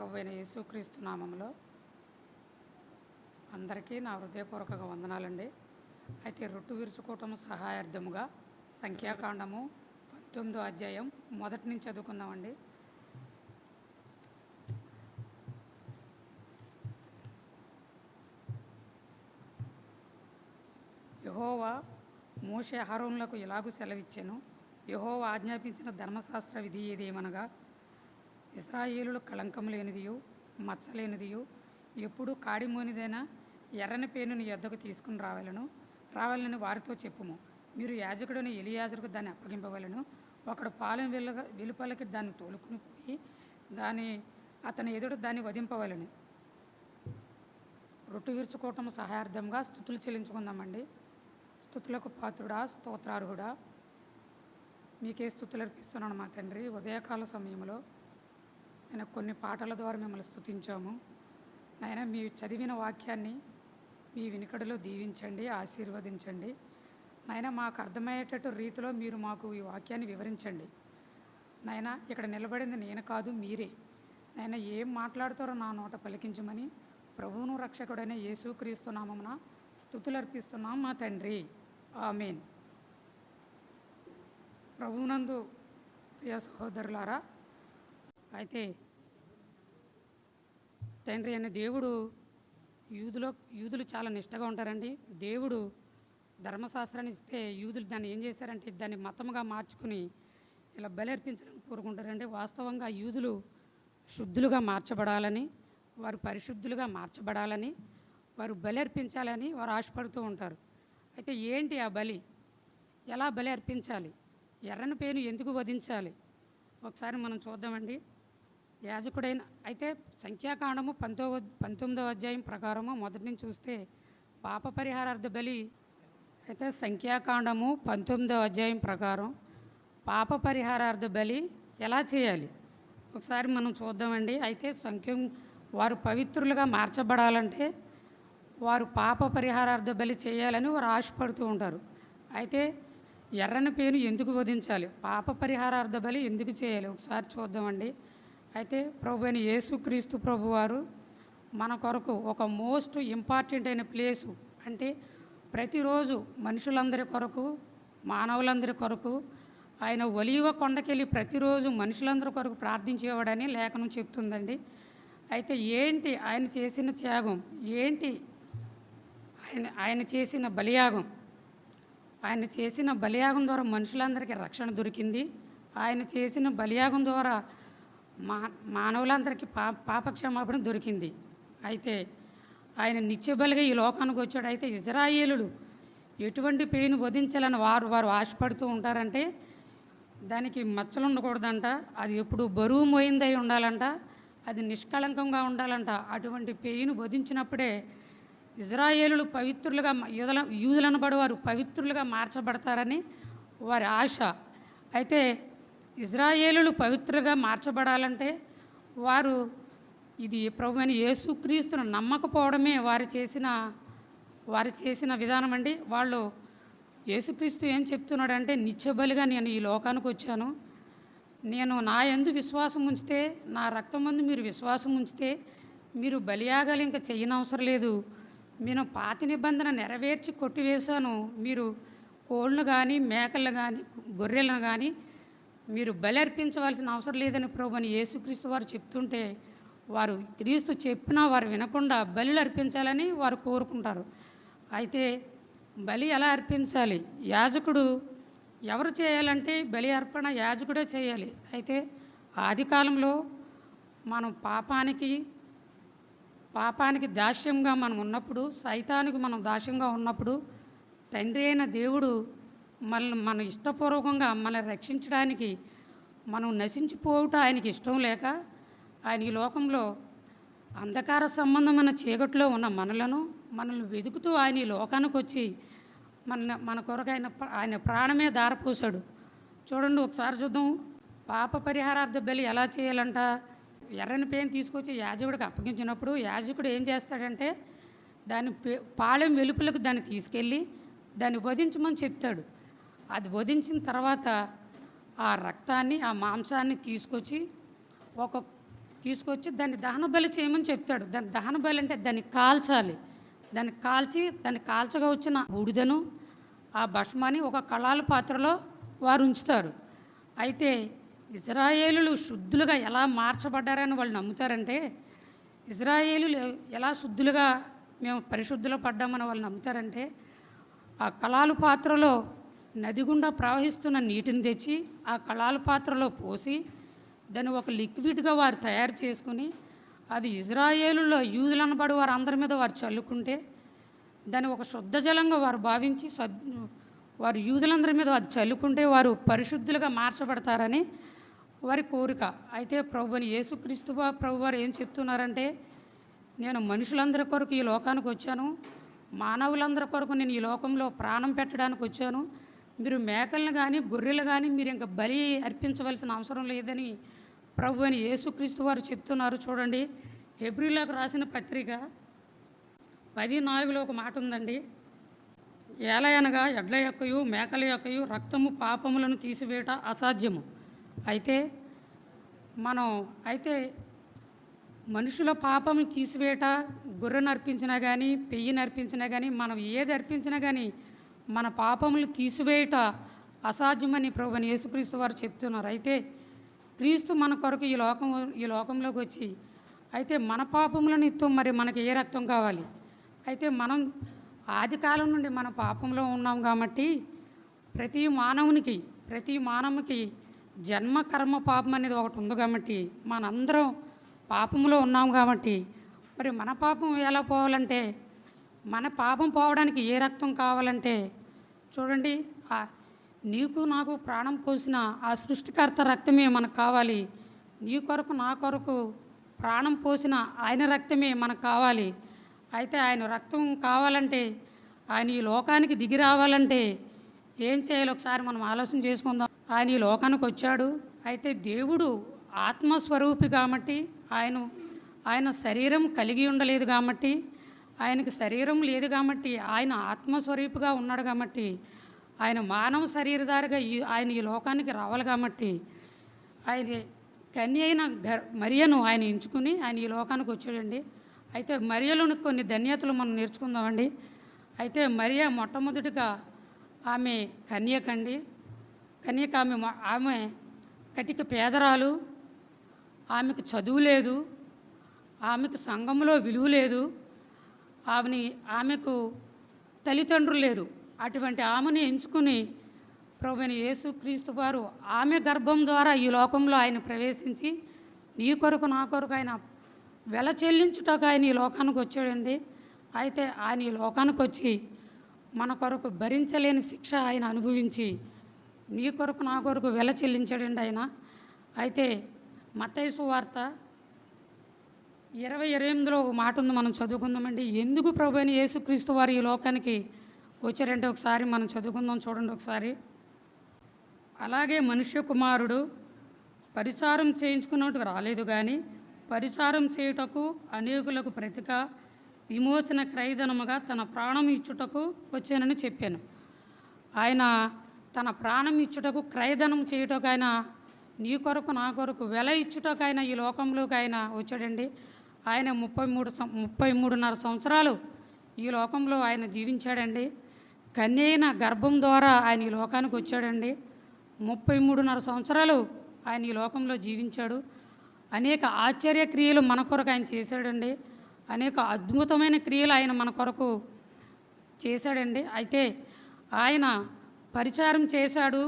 ప్రభువైన యేసుక్రీస్తు నామములో అందరికీ నా హృదయపూర్వక వందనాలండి. అయితే రొట్టు విరుచుకోవటం సహాయార్థముగా సంఖ్యాకాండము 19వ అధ్యాయం మొదటి నుంచి చదువుకుందామండి. యెహోవా మోషే అహరోనులకు ఇలాగు సెలవిచ్చెను. యెహోవా ఆజ్ఞాపించిన ధర్మశాస్త్ర విధి ఏదేమనగా, ఇశ్రాయేలులు కళంకము లేనిదియు మచ్చలేనిదియు ఎప్పుడు కాడిమోనిదైన ఎర్రని పేను నీ యొద్దకు తీసుకుని రావాలని వారితో చెప్పుము. మీరు యాజకుడిని ఎలియాజరుకు దాన్ని అప్పగింపవలను. ఒకడు పాలెం వెలుపలకి దాన్ని తోలుకుని పోయి అతని ఎదుట దాన్ని వధింపవలను. రొట్టు విరుచుకోవటం సహాయార్థంగా స్తుతులు చెల్లించుకుందామండి. స్తుతులకు పాత్రుడా, స్తోత్రార్హుడా, మీకే స్తుతులు అర్పిస్తున్నాను మా తండ్రి. ఉదయకాల సమయంలో ఆయన కొన్ని పాటల ద్వారా మిమ్మల్ని స్తుతించాము. నాయన మీ చదివిన వాక్యాన్ని మీ వినికడిలో దీవించండి, ఆశీర్వదించండి. నాయన మాకు అర్థమయ్యేటట్టు రీతిలో మీరు మాకు ఈ వాక్యాన్ని వివరించండి. నాయన ఇక్కడ నిలబడింది నేను కాదు, మీరే. నాయన ఏం మాట్లాడుతారో నా నోట పలికించమని ప్రభువును రక్షకుడైన యేసుక్రీస్తు నామమున స్తుతులు అర్పిస్తున్నాం మా తండ్రి. ఆమేన్. ప్రభువునందు ప్రియ సహోదరులారా, అయితే తండ్రి అనే దేవుడు యూదులు చాలా నిష్టగా ఉంటారండి. దేవుడు ధర్మశాస్త్రాన్ని ఇస్తే యూదులు దాన్ని ఏం చేశారంటే దాన్ని మతముగా మార్చుకుని ఇలా బలి అర్పించాలని కోరుకుంటారండి. వాస్తవంగా యూదులు శుద్ధులుగా మార్చబడాలని, వారు పరిశుద్ధులుగా మార్చబడాలని, వారు బలి అర్పించాలని వారు ఆశపడుతూ ఉంటారు. అయితే ఏంటి ఆ బలి? ఎలా బలి అర్పించాలి? ఎర్రని పేను ఎందుకు వధించాలి? ఒకసారి మనం చూద్దామండి. యాజకుడైన అయితే సంఖ్యాకాండము 19వ అధ్యాయం ప్రకారము మొదటి నుంచి చూస్తే పాప పరిహారార్థ బలి. అయితే సంఖ్యాకాండము 19వ అధ్యాయం ప్రకారం పాప పరిహారార్థ బలి ఎలా చేయాలి ఒకసారి మనం చూద్దామండి. అయితే వారు పవిత్రులుగా మార్చబడాలంటే వారు పాప పరిహారార్థ బలి చేయాలని వారు ఆశపడుతూ ఉంటారు. అయితే ఎర్రని పేను ఎందుకు వధించాలి? పాప పరిహారార్థ బలి ఎందుకు చేయాలి? ఒకసారి చూద్దామండి. అయితే ప్రభు అయిన యేసుక్రీస్తు ప్రభువారు మన కొరకు ఒక మోస్ట్ ఇంపార్టెంట్ అయిన ప్లేసు, అంటే ప్రతిరోజు మనుషులందరి కొరకు, మానవులందరి కొరకు ఆయన ఒలీవ కొండకెళ్ళి ప్రతిరోజు మనుషులందరి కొరకు ప్రార్థించేవాడని లేఖనం చెప్తుందండి. అయితే ఏంటి ఆయన చేసిన త్యాగం? ఏంటి ఆయన చేసిన బలియాగం? ఆయన చేసిన బలియాగం ద్వారా మనుషులందరికీ రక్షణ దొరికింది. ఆయన చేసిన బలియాగం ద్వారా మానవులందరికీ పాపక్షమాపణ దొరికింది. అయితే ఆయన నిత్యబలిగా ఈ లోకానికి వచ్చాడు. అయితే ఇశ్రాయేలులు ఎటువంటి పేను వధించాలని వారు ఆశపడుతూ ఉంటారంటే దానికి మచ్చలు ఉండకూడదంట, అది ఎప్పుడు బరువు మోయిందై ఉండాలంట, అది నిష్కళంకంగా ఉండాలంట. అటువంటి పేను వధించినప్పుడే ఇశ్రాయేలులు పవిత్రులుగా, యూదులనబడి వారు పవిత్రులుగా మార్చబడతారని వారి ఆశ. అయితే ఇశ్రాయేలులు పవిత్రులుగా మార్చబడాలంటే వారు ఇది ప్రభువైన యేసుక్రీస్తును నమ్మకపోవడమే వారు చేసిన విధానం అండి. వాళ్ళు యేసుక్రీస్తు ఏం చెప్తున్నాడంటే, నిత్యబలిగా నేను ఈ లోకానికి వచ్చాను, నేను నా యందు విశ్వాసం ఉంచితే, నా రక్తం మందు మీరు విశ్వాసం ఉంచితే మీరు బలియాగాలు ఇంకా చేయనవసరం లేదు. నేను పాత నిబంధన నెరవేర్చి కొట్టివేశాను. మీరు కోళ్ళను కానీ మేకలను కానీ గొర్రెలను కానీ మీరు బలి అర్పించవలసిన అవసరం లేదని ప్రభువైన యేసుక్రీస్తు వారు చెప్తుంటే వారు క్రీస్తు చెప్పినా వారు వినకుండా బలిలు అర్పించాలని వారు కోరుకుంటారు. అయితే బలి ఎలా అర్పించాలి? యాజకుడు ఎవరు చేయాలంటే బలి అర్పణ యాజకుడే చేయాలి. అయితే ఆది కాలంలో మనం పాపానికి దాస్యంగా మనం ఉన్నప్పుడు, సైతానికి మనం దాస్యంగా ఉన్నప్పుడు తండ్రి అయిన దేవుడు మన ఇష్టపూర్వకంగా మనల్ని రక్షించడానికి, మనం నశించిపోవటం ఆయనకి ఇష్టం లేక ఆయన ఈ లోకంలో అంధకార సంబంధమైన చీకట్లో ఉన్న మనల్ని వెతుకుతూ ఆయన ఈ లోకానికి వచ్చి మన కొరకు ఆయన ప్రాణమే దారపోసాడు. చూడండి, ఒకసారి చూద్దాం. పాప పరిహారార్థ బలి ఎలా చేయాలంట? ఎర్రని పేను తీసుకొచ్చి యాజకుడికి అప్పగించినప్పుడు యాజకుడు ఏం చేస్తాడంటే దాన్ని పాళెం వెలుపలకు దాన్ని తీసుకెళ్ళి దాన్ని వధించమని చెప్తాడు. అది వధించిన తర్వాత ఆ రక్తాన్ని, ఆ మాంసాన్ని తీసుకొచ్చి ఒక తీసుకొచ్చి దాన్ని దహన బలి చేయమని చెప్తాడు. దాన్ని దహన బలి అంటే దాన్ని కాల్చాలి. దాన్ని కాల్చి దాన్ని కాల్చగా వచ్చిన బూడిదను ఆ భస్మాన్ని ఒక కళాల పాత్రలో వారు ఉంచుతారు. అయితే ఇజ్రాయేలులు శుద్ధులుగా ఎలా మార్చబడ్డారని వాళ్ళు నమ్ముతారంటే, ఇజ్రాయేలులు ఎలా శుద్ధులుగా మేము పరిశుద్ధులు పడ్డామని వాళ్ళు నమ్ముతారంటే, ఆ కళాల పాత్రలో నది గుండా ప్రవహిస్తున్న నీటిని తెచ్చి ఆ కళాల పాత్రలో పోసి దాన్ని ఒక లిక్విడ్గా వారు తయారు చేసుకుని అది ఇజ్రాయేలులో యూదులు అనబడి వారు అందరి మీద వారు చల్లుకుంటే దాన్ని ఒక శుద్ధ జలంగా వారు భావించి వారు యూదులందరి మీద అది చల్లుకుంటే వారు పరిశుద్ధులుగా మార్చబడతారని వారి కోరిక. అయితే ప్రభువుని యేసుక్రీస్తు ప్రభువారు ఏం చెప్తున్నారంటే, నేను మనుషులందరి కొరకు ఈ లోకానికి వచ్చాను, మానవులందరి కొరకు నేను ఈ లోకంలో ప్రాణం పెట్టడానికి వచ్చాను. మీరు మేకలను కానీ గొర్రెలు కానీ మీరు ఇంకా బలి అర్పించవలసిన అవసరం లేదని ప్రభువుని యేసుక్రీస్తు వారు చెప్తున్నారు. చూడండి, హెబ్రీయులకు రాసిన పత్రిక 10:4 ఒక మాట ఉందండి. ఏలయనగా ఎడ్ల యొక్కయు మేకల యొక్కయు రక్తము పాపములను తీసివేయట అసాధ్యము. అయితే మనుషుల పాపం తీసివేయట గొర్రెను అర్పించినా కానీ పెయ్యిని అర్పించినా కానీ మనం ఏది అర్పించినా కానీ మన పాపములు తీసివేయట అసాధ్యమని ప్రభువుని యేసుక్రీస్తు వారు చెప్తున్నారు. అయితే క్రీస్తు మన కొరకు ఈ లోకంలోకి వచ్చి అయితే మన పాపముల నిమిత్తం మరి మనకి ఏ రక్తం కావాలి? అయితే మనం ఆది కాలం నుండి మన పాపంలో ఉన్నాం కాబట్టి ప్రతి మానవునికి జన్మ కర్మ పాపం అనేది ఒకటి ఉంది కాబట్టి మనందరం పాపంలో ఉన్నాం కాబట్టి మరి మన పాపం ఎలా పోవాలంటే, మన పాపం పోవడానికి ఏ రక్తం కావాలంటే చూడండి, నీకు నాకు ప్రాణం పోసిన ఆ సృష్టికర్త రక్తమే మనకు కావాలి. నీ కొరకు నా కొరకు ప్రాణం పోసిన ఆయన రక్తమే మనకు కావాలి. అయితే ఆయన రక్తం కావాలంటే, ఆయన ఈ లోకానికి దిగి రావాలంటే ఏం చేయాలి ఒకసారి మనం ఆలోచన చేసుకుందాం. ఆయన ఈ లోకానికి వచ్చాడు. అయితే దేవుడు ఆత్మస్వరూపి కాబట్టి ఆయన శరీరం కలిగి ఉండలేదు కాబట్టి, ఆయనకి శరీరం లేదు కాబట్టి, ఆయన ఆత్మస్వరూపిగా ఉన్నాడు కాబట్టి, ఆయన మానవ శరీరధారిగా ఆయన ఈ లోకానికి రావాలి కాబట్టి ఆయన కన్య అయిన మరియను ఆయన ఎంచుకుని ఆయన ఈ లోకానికి వచ్చాడండి. అయితే మరియలోని కొన్ని ధన్యతలు మనం నేర్చుకుందామండి. అయితే మరియ మొట్టమొదటిగా ఆమె కన్యక ఆమె కటిక పేదరాలు, ఆమెకు చదువు లేదు, ఆమెకు సంఘంలో విలువ లేదు, ఆమెకు తల్లిదండ్రులు లేరు. అటువంటి ఆమెను ఎంచుకుని ప్రభువైన యేసుక్రీస్తు వారు ఆమె గర్భం ద్వారా ఈ లోకంలో ఆయన ప్రవేశించి నీ కొరకు నా కొరకు ఆయన వెల చెల్లించుటకు ఆయన ఈ లోకానికి వచ్చాడండి. అయితే ఆయన ఈ లోకానికి వచ్చి మన కొరకు భరించలేని శిక్ష ఆయన అనుభవించి నీ కొరకు నా కొరకు వెల చెల్లించాడండి ఆయన. అయితే మత్తయి సువార్త 20:28 ఒక మాట ఉంది, మనం చదువుకుందామండి. ఎందుకు ప్రభువైన యేసుక్రీస్తు వారు ఈ లోకానికి వచ్చారంటే ఒకసారి మనం చదువుకుందాం. చూడండి ఒకసారి. అలాగే మనుష్య కుమారుడు పరిచారం చేయించుకున్నట్టుకు రాలేదు కానీ పరిచారం చేయుటకు అనేకులకు ప్రతిగా విమోచన క్రయధనముగా తన ప్రాణం ఇచ్చుటకు వచ్చానని చెప్పాను. ఆయన తన ప్రాణం ఇచ్చుటకు క్రయధనం చేయుటకు ఆయన నీ కొరకు నా కొరకు వెల ఇచ్చుటకు ఆయన ఈ లోకంలోకి ఆయన వచ్చాడండి. ఆయన 33.5 సంవత్సరాలు ఈ లోకంలో ఆయన జీవించాడండి. కన్య అయిన గర్భం ద్వారా ఆయన ఈ లోకానికి వచ్చాడండి. 33.5 సంవత్సరాలు ఆయన ఈ లోకంలో జీవించాడు. అనేక ఆశ్చర్య క్రియలు మన కొరకు ఆయన చేశాడండి. అనేక అద్భుతమైన క్రియలు ఆయన మన కొరకు చేశాడండి. అయితే ఆయన పరిచారం చేశాడు.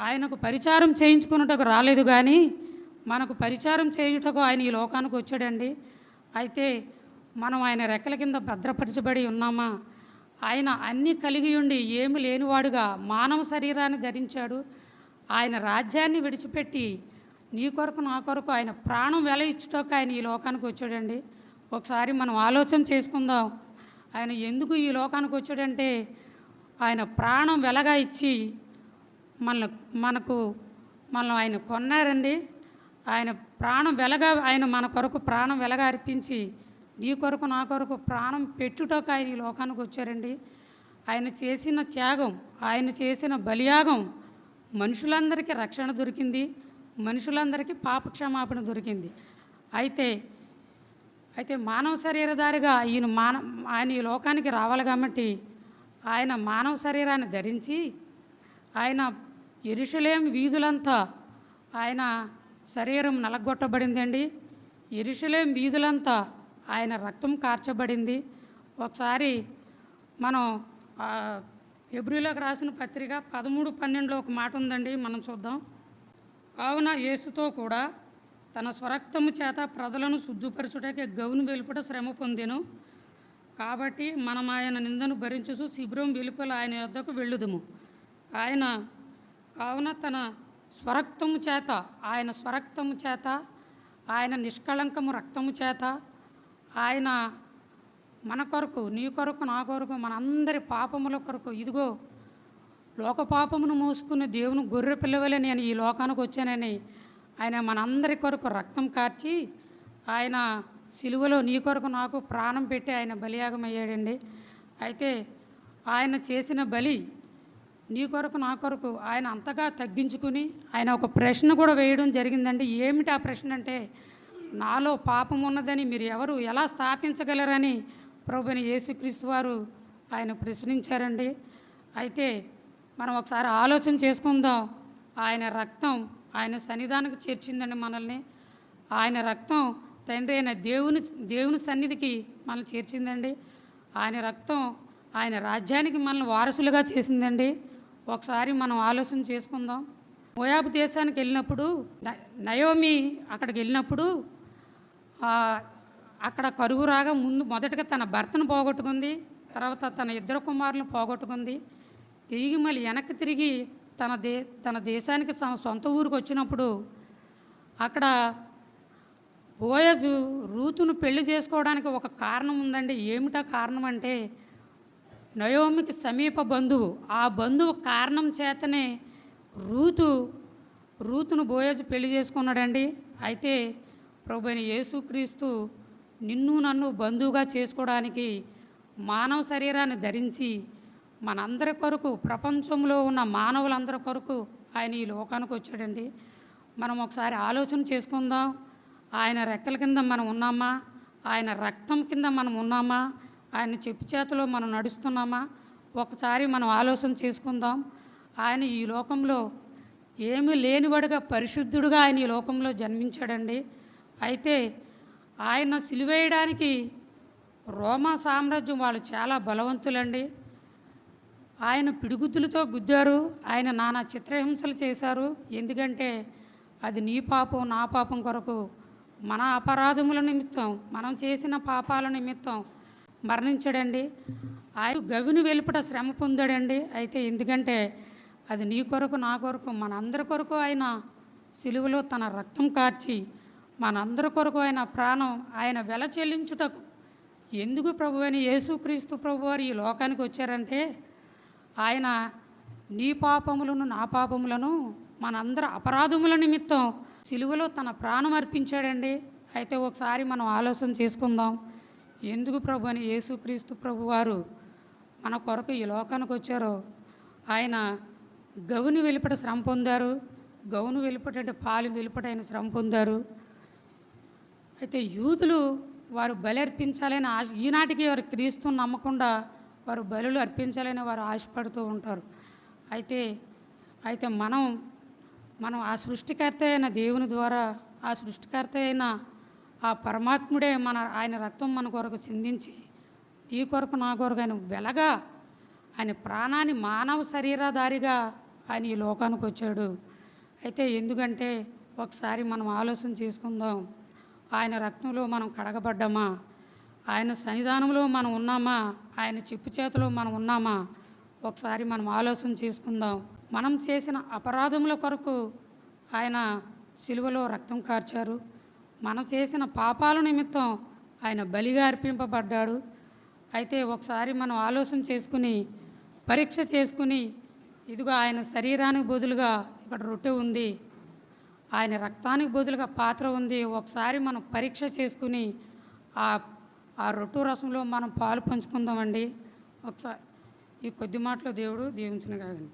ఆయనకు పరిచారం చేయించుకున్నటకు రాలేదు కానీ మనకు పరిచారం చేయుటకు ఆయన ఈ లోకానికి వచ్చాడండి. అయితే మనం ఆయన రెక్కల కింద భద్రపరచబడి ఉన్నామా? ఆయన అన్నీ కలిగి ఉండి ఏమి లేనివాడుగా మానవ శరీరాన్ని ధరించాడు. ఆయన రాజ్యాన్ని విడిచిపెట్టి నీ కొరకు నా కొరకు ఆయన ప్రాణం వెల ఇచ్చుటకు ఆయన ఈ లోకానికి వచ్చాడండి. ఒకసారి మనం ఆలోచన చేసుకుందాం. ఆయన ఎందుకు ఈ లోకానికి వచ్చాడంటే ఆయన ప్రాణం వెలగా ఇచ్చి మనల్ని ఆయన కొన్నారండి. ఆయన ప్రాణం వెలగా ఆయన మన కొరకు ప్రాణం వెలగా అర్పించి నీ కొరకు నా కొరకు ప్రాణం పెట్టుటకు ఆయన ఈ లోకానికి వచ్చారండి. ఆయన చేసిన త్యాగం, ఆయన చేసిన బలియాగం మనుషులందరికీ రక్షణ దొరికింది. మనుషులందరికీ పాప క్షమాపణ దొరికింది. అయితే అయితే మానవ శరీరధారిగా ఆయన ఈ లోకానికి రావాలి కాబట్టి ఆయన మానవ శరీరాన్ని ధరించి ఆయన యెరూషలేము వీధులంతా ఆయన శరీరం నలగొట్టబడిందండి. యెరూషలేము వీధులంతా ఆయన రక్తం కార్చబడింది. ఒకసారి మనం హెబ్రీయులకు రాసిన పత్రిక 13:12 ఒక మాట ఉందండి, మనం చూద్దాం. కావున యేసుతో కూడా తన స్వరక్తము చేత ప్రజలను శుద్ధిపరచుటకే గౌను వెలుపట శ్రమ పొందెను. కాబట్టి మనం ఆయన నిందను భరించుచు శిబిరం వెలుపల ఆయన యొద్దకు వెళ్ళుదుము. కావున తన స్వరక్తము చేత ఆయన నిష్కళంకము రక్తము చేత ఆయన మన కొరకు, నీ కొరకు, నా కొరకు, మనందరి పాపముల కొరకు, ఇదిగో లోక పాపమును మోసుకుని దేవుని గొర్రె పిల్లవలే నేను ఈ లోకానికి వచ్చానని ఆయన మనందరి కొరకు రక్తం కార్చి ఆయన సిలువలో నీ కొరకు నాకు ప్రాణం పెట్టి ఆయన బలియాగం అయ్యాడండి. అయితే ఆయన చేసిన బలి నీ కొరకు నా కొరకు ఆయన అంతగా తగ్గించుకుని ఆయన ఒక ప్రశ్న కూడా వేయడం జరిగిందండి. ఏమిటి ఆ ప్రశ్న అంటే, నాలో పాపం ఉన్నదని మీరు ఎవరు ఎలా స్థాపించగలరని ప్రభువైన యేసుక్రీస్తు వారు ఆయన ప్రశ్నించారండి. అయితే మనం ఒకసారి ఆలోచన చేసుకుందాం. ఆయన రక్తం ఆయన సన్నిధానికి చేర్చిందండి మనల్ని. ఆయన రక్తం తండ్రి అయిన దేవుని సన్నిధికి మనల్ని చేర్చిందండి. ఆయన రక్తం ఆయన రాజ్యానికి మనల్ని వారసులుగా చేసిందండి. ఒకసారి మనం ఆలోచన చేసుకుందాం. మోయాబు దేశానికి వెళ్ళినప్పుడు నయోమి అక్కడికి వెళ్ళినప్పుడు అక్కడ కరువు రాగా మొదటగా తన భర్తను పోగొట్టుకుంది, తర్వాత తన 2 కుమారులను పోగొట్టుకుంది. తిరిగి మళ్ళీ వెనక్కి తిరిగి తన దేశానికి సొంత ఊరికి వచ్చినప్పుడు అక్కడ బోయజు రూతును పెళ్లి చేసుకోవడానికి ఒక కారణం ఉందండి. ఏమిటా కారణం అంటే, నయోమికి సమీప బంధువు. ఆ బంధువు కారణం చేతనే రూతును బోయజు పెళ్లి చేసుకున్నాడండి. అయితే ప్రభువైన యేసుక్రీస్తు నిన్ను నన్ను బంధువుగా చేసుకోవడానికి మానవ శరీరాన్ని ధరించి మనందరి కొరకు, ప్రపంచంలో ఉన్న మానవులందరి కొరకు ఆయన ఈ లోకానికి వచ్చాడండి. మనం ఒకసారి ఆలోచన చేసుకుందాం. ఆయన రెక్కల కింద మనం ఉన్నామా? ఆయన రక్తం కింద మనం ఉన్నామా? ఆయన చెప్పు చేతిలో మనం నడుస్తున్నామా? ఒకసారి మనం ఆలోచన చేసుకుందాం. ఆయన ఈ లోకంలో ఏమీ లేనివాడుగా పరిశుద్ధుడుగా ఆయన ఈ లోకంలో జన్మించాడండి. అయితే ఆయన సిలువేయడానికి రోమా సామ్రాజ్యం వాళ్ళు చాలా బలవంతులండి. ఆయన పిడిగుద్దులతో గుద్దారు, ఆయన నానా చిత్రహింసలు చేశారు. ఎందుకంటే అది నీ పాపం నా పాపం కొరకు, మన అపరాధముల నిమిత్తం, మనం చేసిన పాపాల నిమిత్తం మరణించాడండి. ఆయన గవిని వెలుపట శ్రమ పొందాడండి. అయితే ఎందుకంటే అది నీ కొరకు నా కొరకు మనందరి కొరకు ఆయన సిలువలో తన రక్తం కార్చి మనందరి కొరకు ఆయన ప్రాణం ఆయన వెల చెల్లించుటకు ఎందుకు ప్రభువైన యేసుక్రీస్తు ప్రభువారు ఈ లోకానికి వచ్చారంటే, ఆయన నీ పాపములను నా పాపములను మనందరి అపరాధముల నిమిత్తం సిలువలో తన ప్రాణం అర్పించాడండి. అయితే ఒకసారి మనం ఆలోచన చేసుకుందాం. ఎందుకు ప్రభువైన యేసుక్రీస్తు ప్రభువారు మన కొరకు ఈ లోకానికి వచ్చారో. ఆయన గవుని వెలుపట శ్రమ పొందారు. గవును వెలుపట అంటే పాలు వెలుపట ఆయన శ్రమ పొందారు. అయితే యూదులు వారు బలి అర్పించాలని ఈనాటికి వారు క్రీస్తుని నమ్మకుండా వారు బలులు అర్పించాలని వారు ఆశపడుతూ ఉంటారు. అయితే మనం ఆ సృష్టికర్త అయిన దేవుని ద్వారా, ఆ సృష్టికర్త అయిన ఆ పరమాత్ముడే ఆయన రక్తం మన కొరకు చిందించి ఈ కొరకు నా కొరకు ఆయన వెలగా ఆయన ప్రాణాన్ని మానవ శరీరధారిగా ఆయన ఈ లోకానికి వచ్చాడు. అయితే ఎందుకంటే ఒకసారి మనం ఆలోచన చేసుకుందాం. ఆయన రక్తంలో మనం కడగబడ్డామా? ఆయన సన్నిధానంలో మనం ఉన్నామా? ఆయన చెప్పు చేతిలో మనం ఉన్నామా? ఒకసారి మనం ఆలోచన చేసుకుందాం. మనం చేసిన అపరాధముల కొరకు ఆయన సిలువలో రక్తం కార్చారు. మనం చేసిన పాపాల నిమిత్తం ఆయన బలిగా అర్పింపబడ్డాడు. అయితే ఒకసారి మనం ఆలోచన చేసుకుని పరీక్ష చేసుకుని, ఇదిగో ఆయన శరీరానికి బదులుగా ఇక్కడ రొట్టె ఉంది, ఆయన రక్తానికి బదులుగా పాత్ర ఉంది. ఒకసారి మనం పరీక్ష చేసుకుని ఆ రొట్టు రసంలో మనం పాలు పంచుకుందామండి. ఒకసారి ఈ కొద్ది మాటలో దేవుడు దీవించును కాకండి.